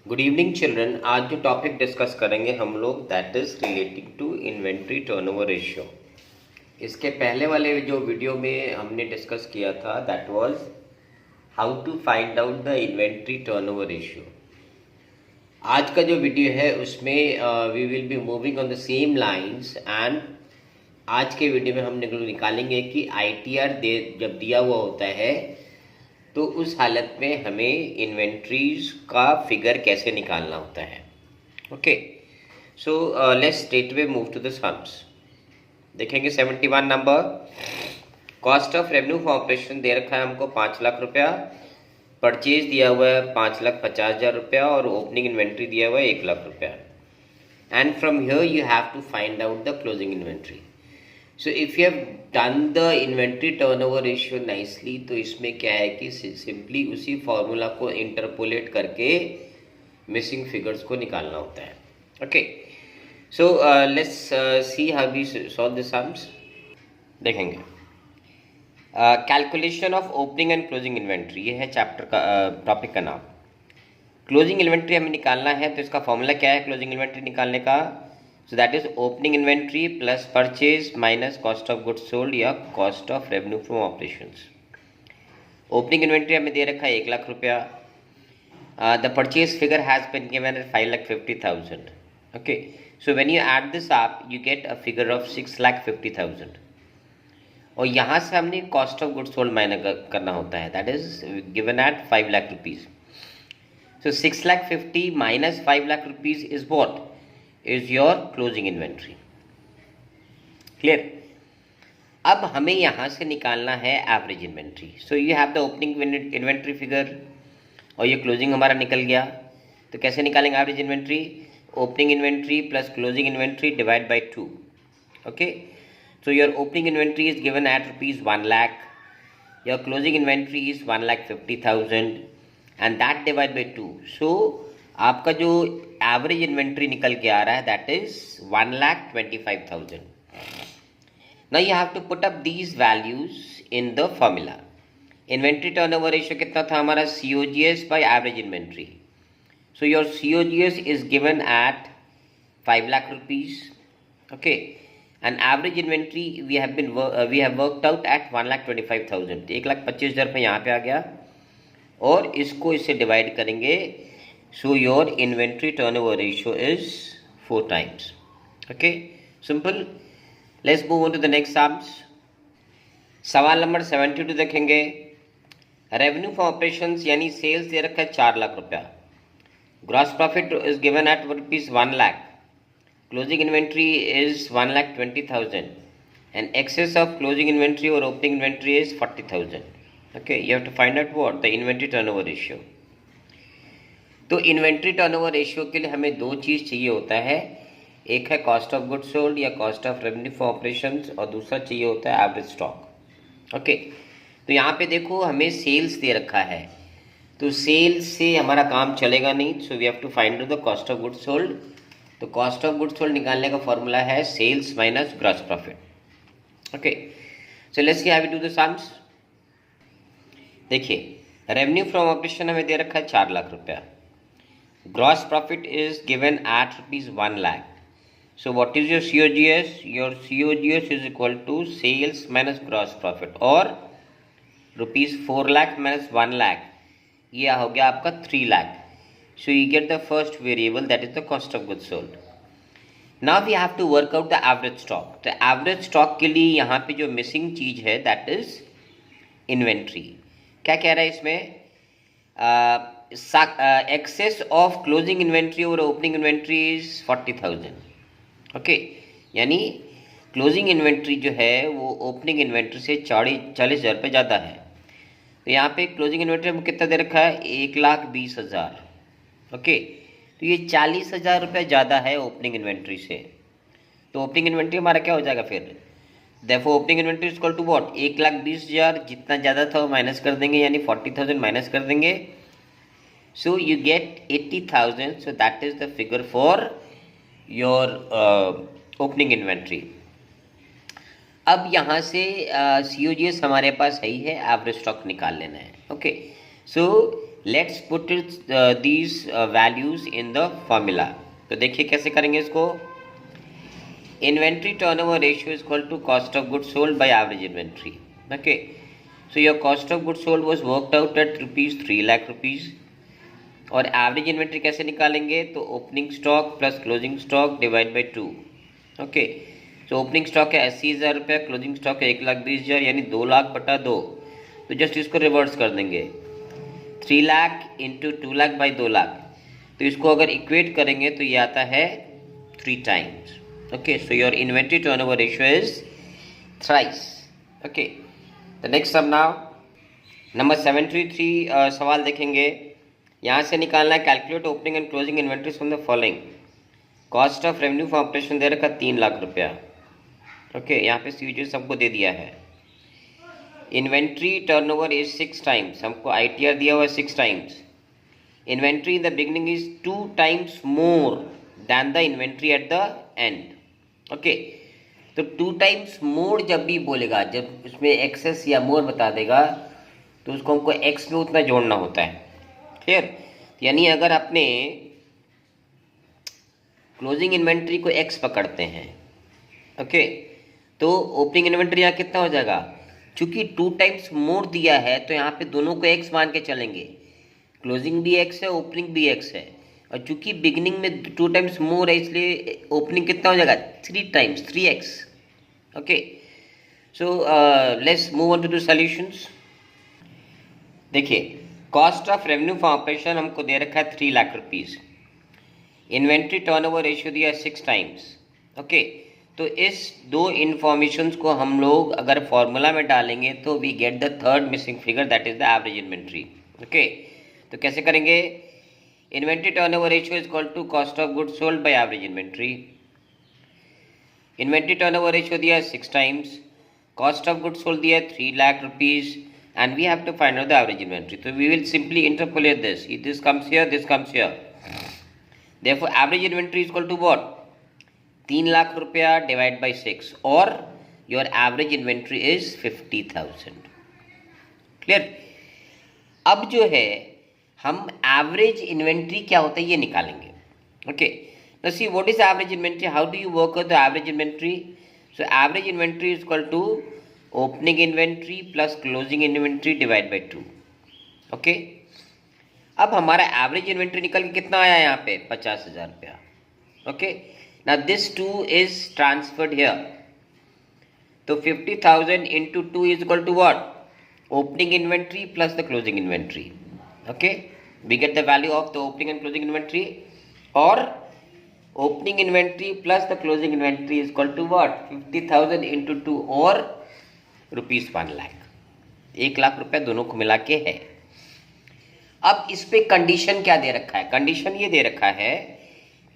Good evening children. आज जो topic discuss करेंगे हम लोग that is relating to inventory turnover ratio. इसके पहले वाले जो वीडियो में हमने डिस्कस किया था that was how to find out the inventory turnover ratio. आज का जो वीडियो है उसमें we will be moving on the same lines and आज के वीडियो में हम निकालेंगे कि आईटीआर जब दिया हुआ होता है तो उस हालत में हमें इन्वेंट्रीज का फिगर कैसे निकालना होता है। Okay, so let's straight way move to the sums. देखेंगे 71 number. Cost of revenue for operation दे रखा है हमको 5 लाख रुपया, परचेज दिया हुआ है 5,50,000 रुपया और ओपनिंग इन्वेंट्री दिया हुआ है 1 लाख रुपया। And from here you have to find out the closing inventory. So if you have done the inventory turnover ratio nicely, तो इसमें क्या है कि सिंपली उसी फॉर्मूला को इंटरपोलेट करके मिसिंग फिगर्स को निकालना होता है। Okay, so let's see how we solve the sums. देखेंगे calculation of opening and closing inventory, ये है चैप्टर का टॉपिक का नाम। क्लोजिंग इन्वेंट्री हमें निकालना है तो इसका फॉर्मूला क्या है क्लोजिंग इन्वेंट्री निकालने का? So that is opening inventory plus purchase minus cost of goods sold या cost of revenue from operations. Opening inventory हमें दे रखा है 1 लाख रुपया. The purchase figure has been given at 5,50,000. Okay, so when you add this up, you get a figure of 6,50,000. और यहाँ से हमने cost of goods sold minus करना होता है, that is given at 5 lakh rupees. So 6,50,000 minus 5 lakh rupees is what? Is your closing inventory. Clear? अब हमें यहाँ से निकालना है average inventory. So you have the opening inventory figure और ये क्लोजिंग हमारा निकल गया. तो कैसे निकालेंगे average inventory? Opening inventory plus closing inventory divide by 2. Okay, so your opening inventory is given at rupees 1 lakh, your closing inventory is 1,50,000 and that divide by 2. So आपका जो एवरेज इन्वेंट्री निकल के आ रहा है that is 1,25,000. Now you have to put up these values in the formula. Inventory turnover ratio कितना था हमारा? COGS by average inventory. So your COGS is given at 5 lakh rupees. Okay, and average inventory we have worked out at 1,25,000. 1,25,000 रुपये यहाँ पे आ गया और इसको इससे डिवाइड करेंगे. So your inventory turnover ratio is 4 times. Okay, simple. Let's move on to the next sums. सवाल number 72 देखेंगे. रेवेन्यू फॉर ऑपरेशंस यानी सेल्स दे रखा है 4 लाख रुपया. Gross profit is given at rupees 1 lakh. Closing inventory is 1,20,000 and excess of closing inventory और opening inventory is 40,000. Okay, you have to find out what the inventory turnover ratio. तो inventory turnover ratio के लिए हमें दो चीज़ चाहिए होता है. एक है कॉस्ट ऑफ गुड्स सोल्ड या cost of revenue for operations और दूसरा चाहिए होता है एवरेज स्टॉक. ओके, तो यहाँ पे देखो हमें सेल्स दे रखा है तो सेल्स से हमारा काम चलेगा नहीं. So we have to find out the cost of goods sold. तो कॉस्ट ऑफ गुड्स सोल्ड निकालने का फॉर्मूला है sales minus gross profit. Okay, so let's see how we do the sums. देखिए रेवेन्यू फ्रॉम ऑपरेशन हमें दे रखा है 4 लाख रुपया. Gross profit is given at rupees 1 lakh. So what is your COGS? Your COGS is equal to sales minus gross profit or rupees 4 lakh minus 1 lakh. ये हो गया आपका 3 lakh. So you get the first variable that is the cost of goods sold. Now we have to work out the average stock. तो average stock के लिए यहाँ पे जो missing चीज़ है that is inventory. क्या कह रहा है इसमें? एक्सेस ऑफ क्लोजिंग इन्वेंट्री और ओपनिंग इन्वेंट्री इज 40,000. ओके, यानी क्लोजिंग इन्वेंट्री जो है वो ओपनिंग इन्वेंट्री से 40,000 रुपये ज़्यादा है. तो यहाँ पे क्लोजिंग इन्वेंट्री में कितना दे रखा है? 1,20,000. ओके, तो ये 40,000 रुपये ज़्यादा है ओपनिंग इन्वेंट्री से. तो ओपनिंग इन्वेंट्री हमारा क्या हो जाएगा फिर? देखो opening inventory is equal to what? 1,20,000. जितना ज़्यादा था वो माइनस कर देंगे यानी 40,000 माइनस कर देंगे. So you get 80,000. So that is the figure for your opening inventory. अब यहाँ से COGS हमारे पास सही है, एवरेज स्टॉक निकाल लेना है. Okay, so let's put these values in the formula. तो देखिए कैसे करेंगे इसको। Inventory turnover ratio is equal to cost of goods sold by average inventory. Okay, so your cost of goods sold was worked out at ₹3 lakh rupees. और average inventory कैसे निकालेंगे, तो opening stock plus closing stock divide by 2। Okay, तो opening stock है 80,000 रुपये, closing stock है 1,20,000, यानी 2 लाख बटा 2। तो जस्ट इसको रिवर्स कर देंगे, 3 लाख इंटू 2 लाख बाई 2 लाख। तो इसको अगर इक्वेट करेंगे तो ये आता है 3 times. Okay, so your inventory turnover ratio is thrice. Okay, the next sum now number 733 सवाल देखेंगे। यहाँ से निकालना है calculate opening and closing inventories from the following. Cost of revenue for operation दे रखा 3 लाख रुपया। ओके, यहाँ पे सीजीएस हमको दे दिया है। इन्वेंट्री टर्नओवर इज 6 टाइम्स, हमको आईटीआर दिया हुआ है 6 times. Inventory in the beginning is 2 times more than the inventory at the and. Okay, तो 2 टाइम्स मोर जब भी बोलेगा, जब उसमें एक्सेस या मोर बता देगा, तो उसको हमको एक्स में उतना जोड़ना होता है। क्लियर, यानी अगर आपने क्लोजिंग इन्वेंट्री को एक्स पकड़ते हैं, ओके, तो ओपनिंग इन्वेंट्री यहाँ कितना हो जाएगा। चूंकि 2 टाइम्स मोर दिया है तो यहाँ पे दोनों को एक्स मान के चलेंगे। क्लोजिंग भी एक्स है, ओपनिंग भी एक्स है, और चूंकि बिगिनिंग में 2 टाइम्स मोर है, इसलिए ओपनिंग कितना हो जाएगा 3 times, 3x। Okay, so let's move on to the solutions. देखिए, cost of revenue for operation हमको दे रखा है 3 lakh rupees. Inventory turnover ratio दिया है 6 टाइम्स। ओके, तो इस 2 इन्फॉर्मेशंस को हम लोग अगर फॉर्मूला में डालेंगे तो we get the third missing figure, that is the average inventory. Okay, तो कैसे करेंगे। Inventory turnover ratio is equal to cost of goods sold by average inventory. Inventory turnover ratio दिया है 6 times, cost of goods sold दिया है 3 lakh rupees, and we have to find out the average inventory. So we will simply interpolate this. If this comes here, this comes here. Therefore, average inventory is equal to what? 3 lakh रुपया divide by 6, और your average inventory is 50,000. Clear. अब जो है हम average inventory क्या होता है ये निकालेंगे। Okay, now see what is average inventory, how do you work out the average inventory? So average inventory is equal to opening inventory plus closing inventory divide by 2। Okay, अब हमारा average inventory निकल के कितना आया यहाँ पे 50,000 रुपया। Okay, ना दिस 2 इज ट्रांसफर्ड हियर, तो 50,000 into 2 is equal to what, opening inventory plus the closing inventory. Okay, we get the value of the opening and closing inventory, और opening inventory plus the closing inventory is equal to what, 50,000 into 2 और ₹1 लाख, 1 लाख रुपए दोनों को मिला के है। अब इस पे कंडीशन क्या दे रखा है, कंडीशन ये दे रखा है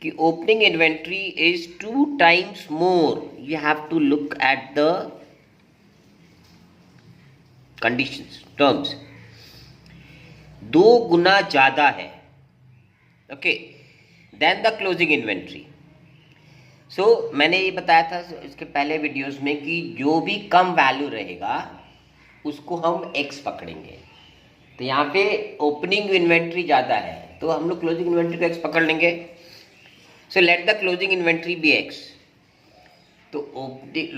कि opening inventory is 2 times more, you have to look at the conditions, terms, 2 गुना ज्यादा है। Okay, then the closing inventory. So मैंने ये बताया था इसके पहले वीडियोस में कि जो भी कम वैल्यू रहेगा उसको हम x पकड़ेंगे। तो यहाँ पे ओपनिंग इन्वेंट्री ज़्यादा है तो हम लोग क्लोजिंग इन्वेंट्री को x पकड़ लेंगे। So let the closing inventory be x। तो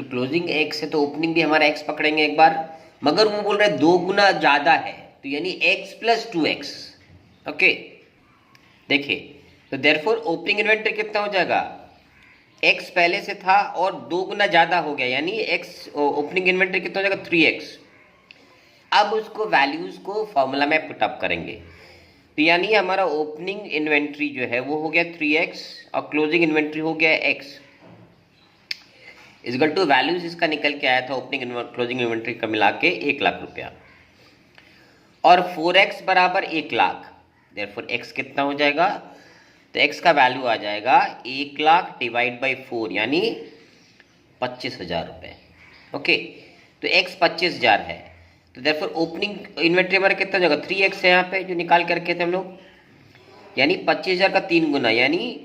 क्लोजिंग x है तो ओपनिंग भी हमारा x पकड़ेंगे एक बार, मगर वो बोल रहे हैं 2 गुना ज़्यादा है, तो यानी x प्लस 2x। ओके, देखिए, तो देयरफॉर ओपनिंग इन्वेंट्री कितना हो जाएगा, x पहले से था और 2 गुना ज़्यादा हो गया, यानी x ओपनिंग इन्वेंट्री कितना हो जाएगा 3x। अब उसको वैल्यूज़ को फॉर्मूला में पुटअप करेंगे, तो यानी हमारा ओपनिंग इन्वेंट्री जो है वो हो गया 3x और क्लोजिंग इन्वेंट्री हो गया x, इजकल टू वैल्यूज इसका निकल के आया था ओपनिंग क्लोजिंग इन्वेंट्री का मिला के 1 लाख रुपया, और 4x बराबर 1 लाख। देयरफॉर x कितना हो जाएगा, तो x का वैल्यू आ जाएगा 1 लाख डिवाइड बाई 4, यानी 25,000 रुपये। ओके, तो x 25,000 है, तो देयरफॉर ओपनिंग इन्वेंट्री हमारा कितना हो जाएगा 3x है यहाँ पे जो निकाल के रखे थे हम लोग, यानी 25,000 का 3 गुना, यानी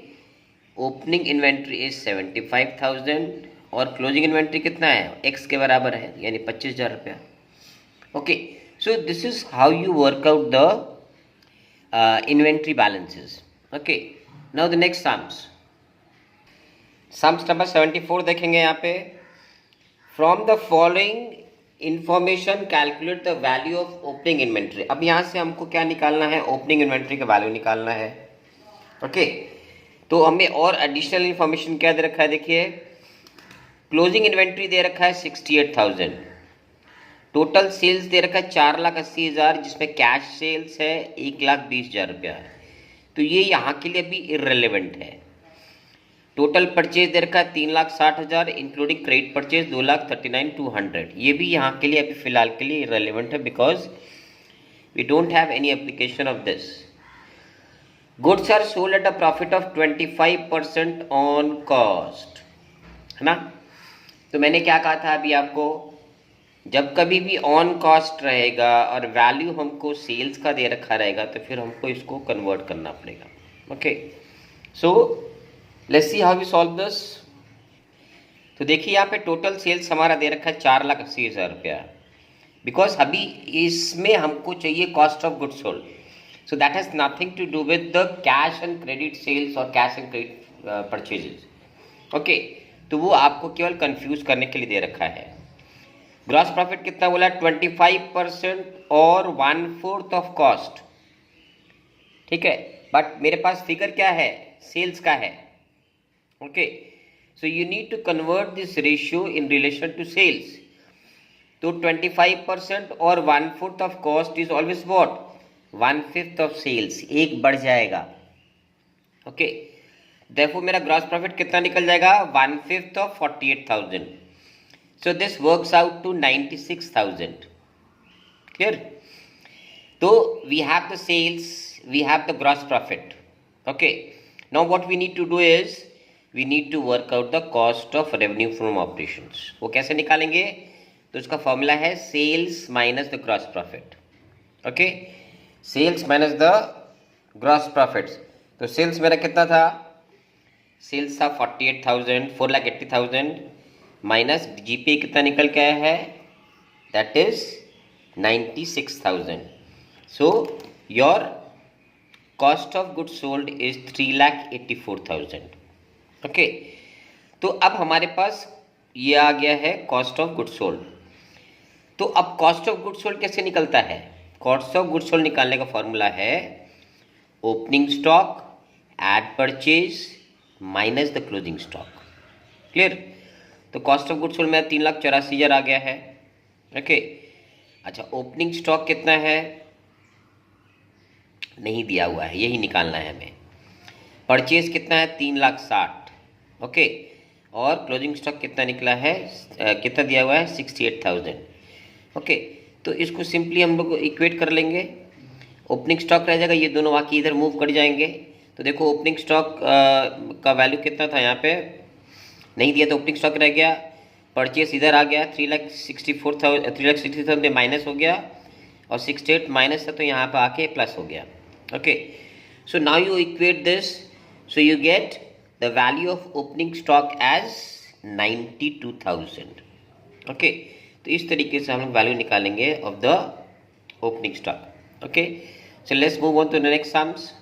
ओपनिंग इन्वेंट्री इज 75,000 और क्लोजिंग इन्वेंट्री कितना है x के बराबर है, यानी 25,000 रुपया। Okay, so this is how you work out the inventory balances. Okay, now the next sums number 74 देखेंगे यहाँ पे. From the following information calculate the value of opening inventory. अब यहाँ से हमको क्या निकालना है, ओपनिंग इन्वेंट्री का वैल्यू निकालना है. ओके, तो हमें और एडिशनल इंफॉर्मेशन क्या दे रखा है, देखिए क्लोजिंग इन्वेंट्री दे रखा है 68,000, टोटल सेल्स दे रखा है 4,80,000, जिसमें कैश सेल्स है 1,20,000 रुपया है. तो ये यहाँ के लिए भी इररेलेवेंट है. टोटल परचेज दे रखा है 3,60,000 इंक्लूडिंग क्रेडिट परचेज 2,39,200. ये भी यहाँ के लिए अभी फिलहाल के लिए इररेलेवेंट है because we don't have any application of this. Goods are sold at a profit of 25% on cost, है ना. तो मैंने क्या कहा था अभी आपको, जब कभी भी ऑन कॉस्ट रहेगा और वैल्यू हमको सेल्स का दे रखा रहेगा तो फिर हमको इसको कन्वर्ट करना पड़ेगा. Okay, so let's see how we solve this. तो देखिए यहाँ पे टोटल सेल्स हमारा दे रखा है 4,80,000 रुपया, बिकॉज अभी इसमें हमको चाहिए cost of goods sold. So that has nothing to do with the cash and credit sales और cash and credit purchases. Okay, तो वो आपको केवल कंफ्यूज करने के लिए दे रखा है. ग्रॉस प्रॉफिट कितना बोला, 25% और 1/4 ऑफ कॉस्ट. ठीक है, बट मेरे पास फिगर क्या है, सेल्स का है. Okay, so you need to convert this ratio in relation to sales. तो 25% और 1/4 of cost is always what, 1/5 of sales. एक बढ़ जाएगा. ओके, देखो मेरा ग्रॉस प्रॉफिट कितना निकल जाएगा, 1/5 of 48,000. So this works out to 96,000. Clear? So we have the sales, we have the gross profit. Okay. Now what we need to do is we need to work out the cost of revenue from operations. वो कैसे निकालेंगे, तो उसका formula है sales minus the gross profit. Okay, sales minus the gross profit. तो sales मेरा कितना था, सेल्स था 48,000, 4,80,000 माइनस जीपी कितना निकल के आया है, that is 96,000. So your cost of goods sold is 3,84,000. Okay, तो अब हमारे पास ये आ गया है कॉस्ट ऑफ गुड्स सोल्ड. तो अब कॉस्ट ऑफ गुड्स सोल्ड कैसे निकलता है, कॉस्ट ऑफ गुड्स सोल्ड निकालने का फॉर्मूला है opening stock add purchase minus the closing stock. Clear? तो कॉस्ट ऑफ गुड्स सोल्ड में 3,84,000 आ गया है. ओके, अच्छा ओपनिंग स्टॉक कितना है, नहीं दिया हुआ है, यही निकालना है हमें. परचेज कितना है, 3,60,000. ओके, और क्लोजिंग स्टॉक कितना निकला है, कितना दिया हुआ है, 68,000. ओके, तो इसको सिंपली हम लोग इक्वेट कर लेंगे. ओपनिंग स्टॉक रह जाएगा, ये दोनों बाकी इधर मूव कर जाएंगे. तो देखो ओपनिंग स्टॉक का वैल्यू कितना था, यहाँ पे नहीं दिया तो ओपनिंग स्टॉक रह गया. परचेस इधर आ गया 3,60,000 माइनस हो गया, और 68 माइनस था तो यहाँ पर आके प्लस हो गया. Okay, so now you equate this, so you get the value of opening stock as 92,000. Okay, तो इस तरीके से हम लोग वैल्यू निकालेंगे of the opening stock. Okay, so let's move on to the next sums.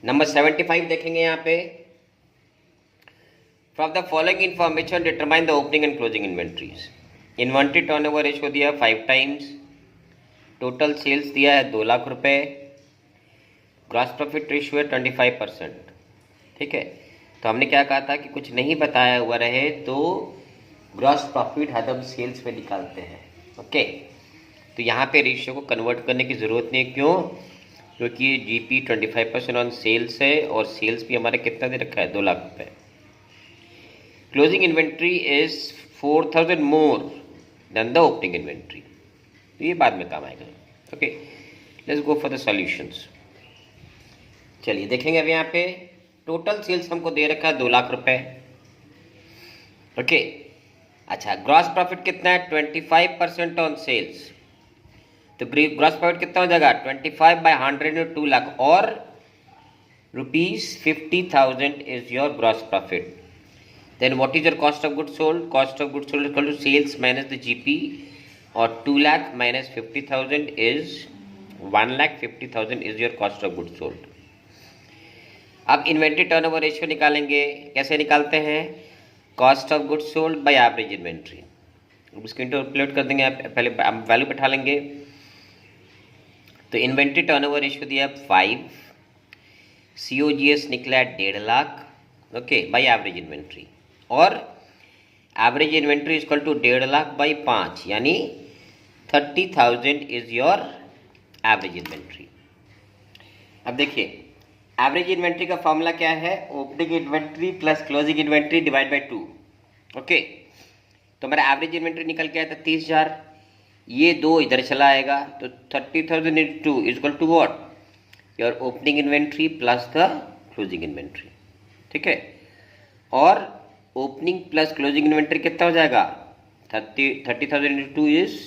Number 75 देखेंगे यहाँ पे. From the following information determine the opening and closing inventories. Inventory turnover ratio दिया 5 टाइम्स, टोटल सेल्स दिया है 2 लाख रुपए, gross profit ratio है 25%. ठीक है, तो हमने क्या कहा था कि कुछ नहीं बताया हुआ रहे तो ग्रॉस प्रॉफिट हम सेल्स में निकालते हैं. ओके, तो यहाँ पे रेशियो को कन्वर्ट करने की ज़रूरत नहीं. क्यों, क्योंकि ये जीपी 25% ऑन सेल्स है और सेल्स भी हमारे कितना दे रखा है, 2 लाख रुपए. Closing inventory is 4,000 more than the opening inventory, तो ये बाद में काम आएगा. Okay, let's go for the solutions. चलिए देखेंगे अब यहाँ पे टोटल सेल्स हमको दे रखा है 2 लाख रुपए. ओके, अच्छा ग्रॉस प्रॉफिट कितना है, 25% ऑन सेल्स. तो ग्रॉस प्रॉफिट कितना हो जाएगा, 25/100 2 लाख, और ₹50,000 is your gross profit. Then what is your cost of goods sold? Cost of goods sold equal to sales minus the GP, और 2 lakh minus 50,000 is 1,50,000 is your cost of goods sold. अब inventory turnover ratio निकालेंगे। कैसे निकालते हैं? Cost of goods sold by average inventory. उसको interpolate कर देंगे, पहले वैल्यू बैठा लेंगे। तो इन्वेंट्री टर्नओवर रेशियो दिया 5, COGS निकला 1.5 lakh, okay, by average inventory, और average inventory is equal to 1.5 lakh by 5, यानी 30,000 इज योर एवरेज इन्वेंट्री। अब देखिए एवरेज इन्वेंट्री का फॉर्मूला क्या है? Opening inventory plus closing inventory divide by 2, okay. तो मेरा एवरेज इन्वेंट्री निकल के आया था 30,000, ये 2 इधर चला आएगा, तो 30,000 into 2 is equal to what? Your opening inventory plus the closing inventory, ठीक है। और ओपनिंग प्लस क्लोजिंग इन्वेंट्री कितना हो जाएगा? 30,000 इंटू 2 इज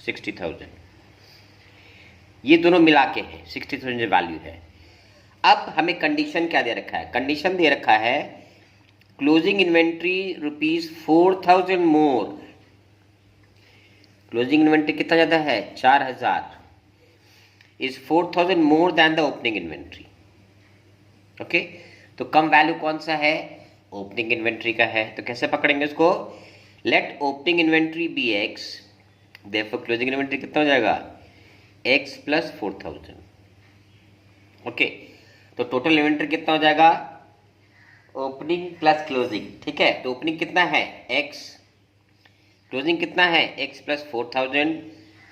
60,000। ये दोनों मिला के है 60,000 वैल्यू है। अब हमें कंडीशन क्या दे रखा है? कंडीशन दे रखा है क्लोजिंग इन्वेंट्री ₹4,000 मोर। क्लोजिंग इन्वेंट्री कितना ज्यादा है? 4,000 is 4,000 more than the opening inventory, okay. तो कम वैल्यू कौन सा है? ओपनिंग इन्वेंट्री का है। तो कैसे पकड़ेंगे इसको? Let opening inventory be x, therefore closing inventory कितना हो जाएगा? x plus 4,000, okay. तो टोटल इन्वेंट्री कितना हो जाएगा? ओपनिंग प्लस क्लोजिंग, ठीक है। तो ओपनिंग कितना है? x, क्लोजिंग कितना है? x प्लस 4,000,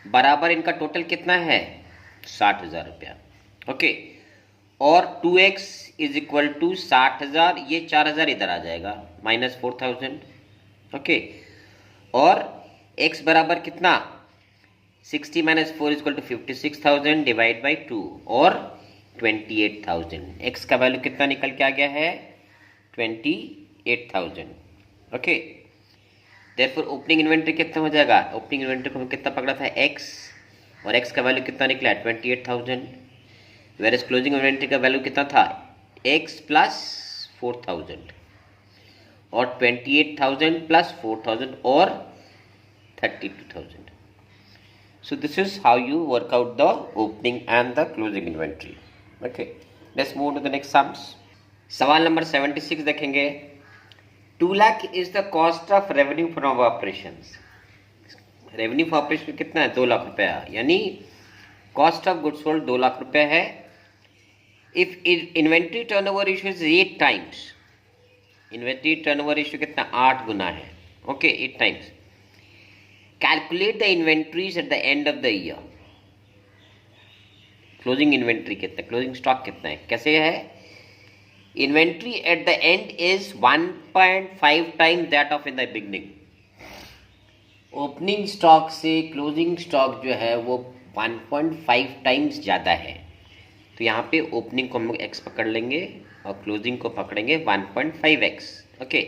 बराबर इनका टोटल कितना है? 60,000 रुपया, ओके। और 2x इज इक्वल टू 60,000, ये 4,000 इधर आ जाएगा, माइनस 4,000, ओके। और x बराबर कितना? 60 minus 4 is equal to 56,000 divide by 2, और 28,000। x का वैल्यू कितना निकल के आ गया है? 28,000, ओके। देयरफॉर ओपनिंग इन्वेंट्री कितना हो जाएगा? ओपनिंग इन्वेंट्री को कितना पकड़ा था? x, और x का वैल्यू कितना निकला? 28,000। वेयर क्लोजिंग इन्वेंट्री का वैल्यू कितना था? x प्लस 4,000, और 28,000 प्लस 4,000 और 32,000. So this is how you work out the opening and the closing inventory. Okay, let's move to the next sums. सवाल नंबर 76 देखेंगे। 2 lakh is the cost of revenue from operations. Revenue for operation कितना है? 2 लाख रुपया, यानी cost of goods sold 2 lakh रुपया है। If inventory turnover ratio is 8 times, inventory turnover ratio कितना? 8 गुना है, okay, 8 times. Calculate the inventories eight the end of the year. Closing inventory कितना? Closing stock कितना है? कैसे है? Inventory at the end is 1.5 times that of in the beginning. Opening stock से closing stock जो है वो 1.5 टाइम्स ज़्यादा है। तो यहाँ पे ओपनिंग को हम लोग x पकड़ लेंगे और क्लोजिंग को पकड़ेंगे 1.5x, okay.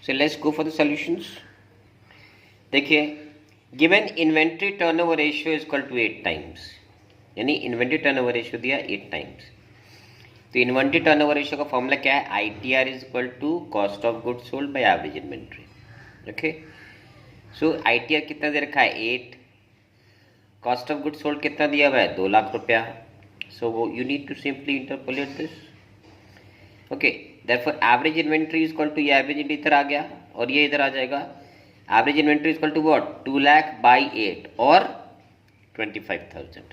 So let's go for the solutions. देखिए, given inventory turnover ratio is equal to 8 times, यानी इन्वेंट्री टर्नओवर रेशियो दिया 8 टाइम्स। तो इन्वेंट्री टर्नओवर रेशियो का फॉर्मूला क्या है? ITR is equal to cost of goods sold by average inventory, okay. So ITR कितना दे रखा है? 8। कॉस्ट ऑफ गुड्स सोल्ड कितना दिया हुआ है? 2 लाख रुपया। So you need to simply interpolate this, okay. Therefore average inventory is equal to, ये average इधर आ गया और ये इधर आ जाएगा। Average inventory is equal to what? 2 lakh by 8 और 25,000।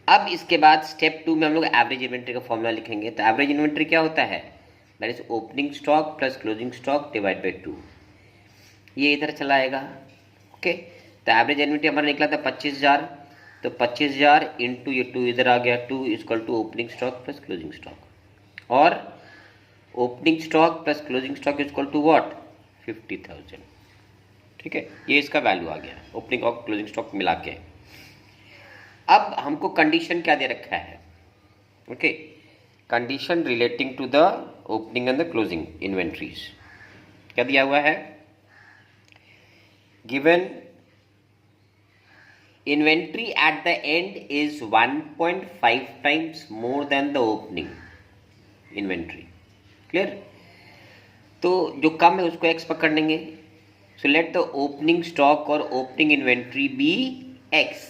अब इसके बाद स्टेप 2 में हम लोग एवरेज इन्वेंट्री का फॉर्मूला लिखेंगे। तो एवरेज इन्वेंट्री क्या होता है? That is opening stock plus closing stock divide by 2। ये इधर चला आएगा, ओके। तो एवरेज इन्वेंट्री हमारा निकला था 25,000, तो 25,000 इंटू ये 2 इधर आ गया, 2 is equal to opening stock plus closing stock, और opening stock plus closing stock is equal to what? 50,000, ठीक है। ये इसका वैल्यू आ गया ओपनिंग और क्लोजिंग स्टॉक मिला के। अब हमको कंडीशन क्या दे रखा है? Okay, condition relating to the opening and the closing inventories क्या दिया हुआ है? Given inventory at the end is 1.5 times more than the opening inventory. Clear? तो जो कम है उसको एक्स पकड़ लेंगे. So let the opening stock और opening inventory be x.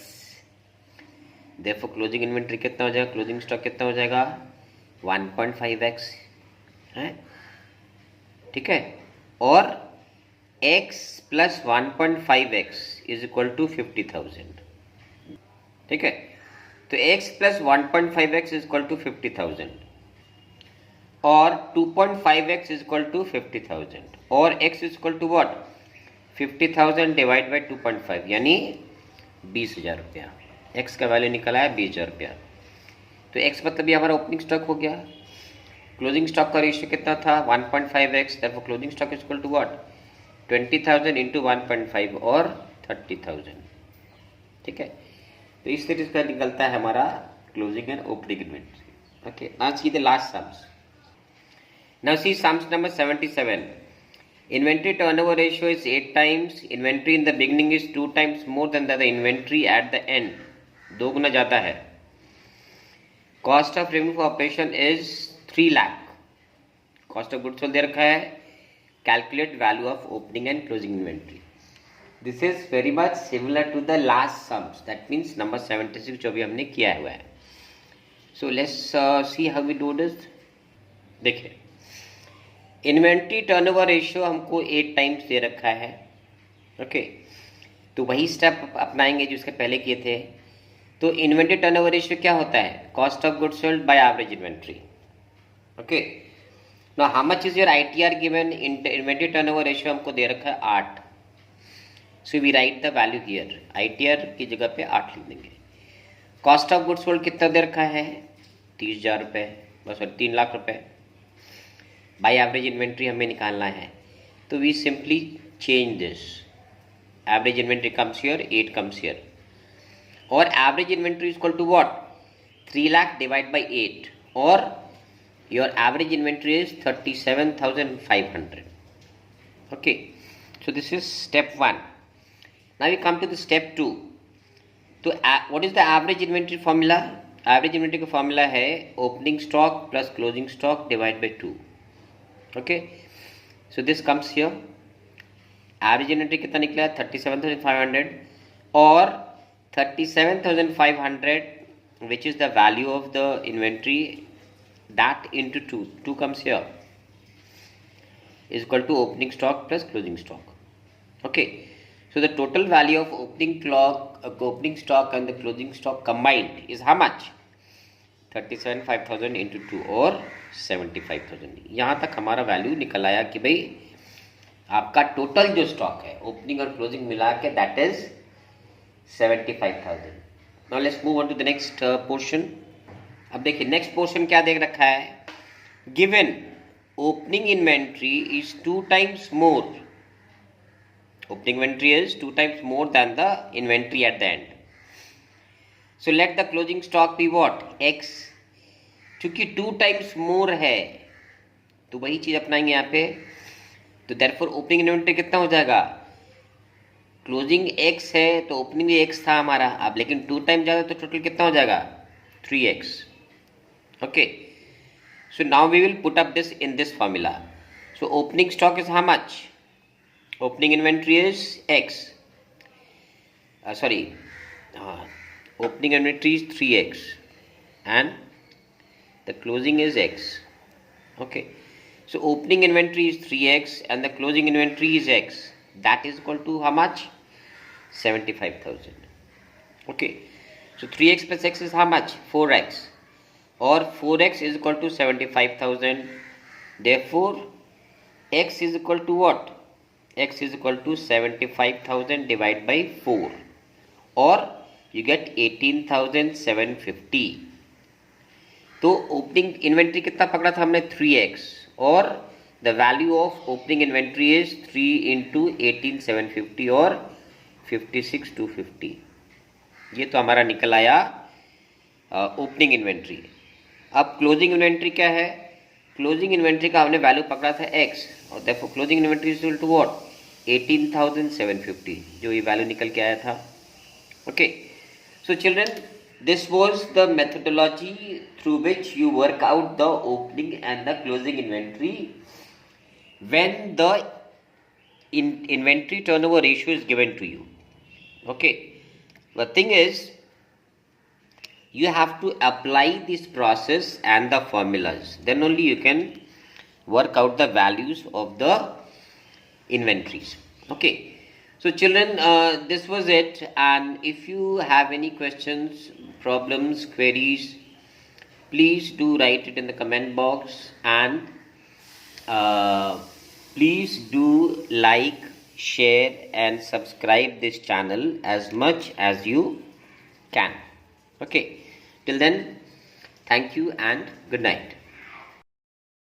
Therefore closing inventory कितना हो जाएगा, क्लोजिंग स्टॉक कितना हो जाएगा 1.5x है, ठीक है. और x plus 1.5x is equal to 50,000, ठीक है. तो x plus 1.5x is equal to 50,000 और 2.5x इज इक्वल टू 50,000 और x is equal to what 50,000 divide by 2.5 यानी 20,000 रुपया. x का वैल्यू निकला है 20,000 रुपया. तो x मतलब ये हमारा ओपनिंग स्टॉक हो गया. क्लोजिंग स्टॉक का रेशियो कितना था 1.5x. Therefore closing stock is equal to what 20,000 into 1.5 और 30,000, ठीक है. तो इस तरीके से निकलता है हमारा closing and opening inventory. Okay, now see the last sums. Now see sums number 77. Inventory turnover ratio is 8 times. Inventory in the beginning is 2 times more than the inventory at the end. 2 गुना ज़्यादा है. Cost of revenue for operation is 3 lakh. Cost of goods sold दे रखा है. Calculate value of opening and closing inventory. This is very much similar to the last sums. That means number 76 जो भी हमने किया हुआ है. So let's see how we do this. देखिए, inventory turnover ratio हमको 8 टाइम्स दे रखा है. ओके, तो वही स्टेप अपनाएंगे जो इसके पहले किए थे. तो इन्वेंट्री टर्नओवर रेशियो क्या होता है cost of goods sold by average inventory. Okay, now how much is your ITR given. Inventory turnover ratio हमको दे रखा है 8. So we write the value here. ITR की जगह पे 8 लिख देंगे. कॉस्ट ऑफ गुड्स सोल्ड कितना दे रखा है 30,000 रुपये, बस 3 लाख रुपये. बाय एवरेज इन्वेंट्री हमें निकालना है. तो we simply change this. Average inventory comes here, 8 comes here. और average inventory is equal to what 3 lakh divide by 8 और your average inventory is 37,500. Okay, so this is step 1. Now we come to the step 2. तो what is the average inventory formula. Average inventory का formula है opening stock plus closing stock divide by 2. Okay, so this comes here. Average inventory कितना निकला 37,500 और 37,500 which is the value of the inventory that into 2 comes here is equal to opening stock plus closing stock. Okay, so the total value of opening stock and the closing stock combined is how much 37,500 into 2 और 75,000. यहाँ तक हमारा value निकल आया कि भाई आपका total जो स्टॉक है ओपनिंग और क्लोजिंग मिला के that is 75,000. Now let's move on to the next portion. अब देखिए नेक्स्ट पोर्शन क्या देख रखा है. Given opening inventory is 2 times more. Opening inventory is 2 times more than the inventory at the end. So let the closing stock be what x. चूंकि 2 times मोर है तो वही चीज अपनाएंगे यहाँ पे. तो therefore ओपनिंग इन्वेंट्री कितना हो जाएगा क्लोजिंग x है तो ओपनिंग भी x था हमारा. अब लेकिन 2 टाइम ज़्यादा तो टोटल कितना हो जाएगा 3x. Okay, so now we will put up this in this formula. So opening stock is how much. Opening inventory is x. Sorry, opening inventory is 3x and the closing is x. Okay, so opening inventory is 3x and the closing inventory is x. That is equal to how much 75,000. Okay, so 3x plus x is how much 4x or 4x is equal to 75,000. Therefore x is equal to what x is equal to 75,000 divided by 4 or you get 18,750. तो opening inventory कितना पकड़ा था हमने 3x और the value of opening inventory is 3 into 18,750 और 56,250. ये तो हमारा निकल आया ओपनिंग इन्वेंट्री. अब क्लोजिंग इन्वेंट्री क्या है. क्लोजिंग इन्वेंट्री का हमने वैल्यू पकड़ा था x और देखो closing inventory is equal to what 18,750 जो ये वैल्यू निकल के आया था. Okay, so children, this was the methodology through which you work out the opening and the closing inventory when the inventory turnover ratio is given to you. Okay, the thing is, you have to apply this process and the formulas, then only you can work out the values of the inventories. Okay, so children, this was it, and if you have any questions, problems, queries, please do write it in the comment box, and please do like, share and subscribe this channel as much as you can. Okay, till then, thank you and good night.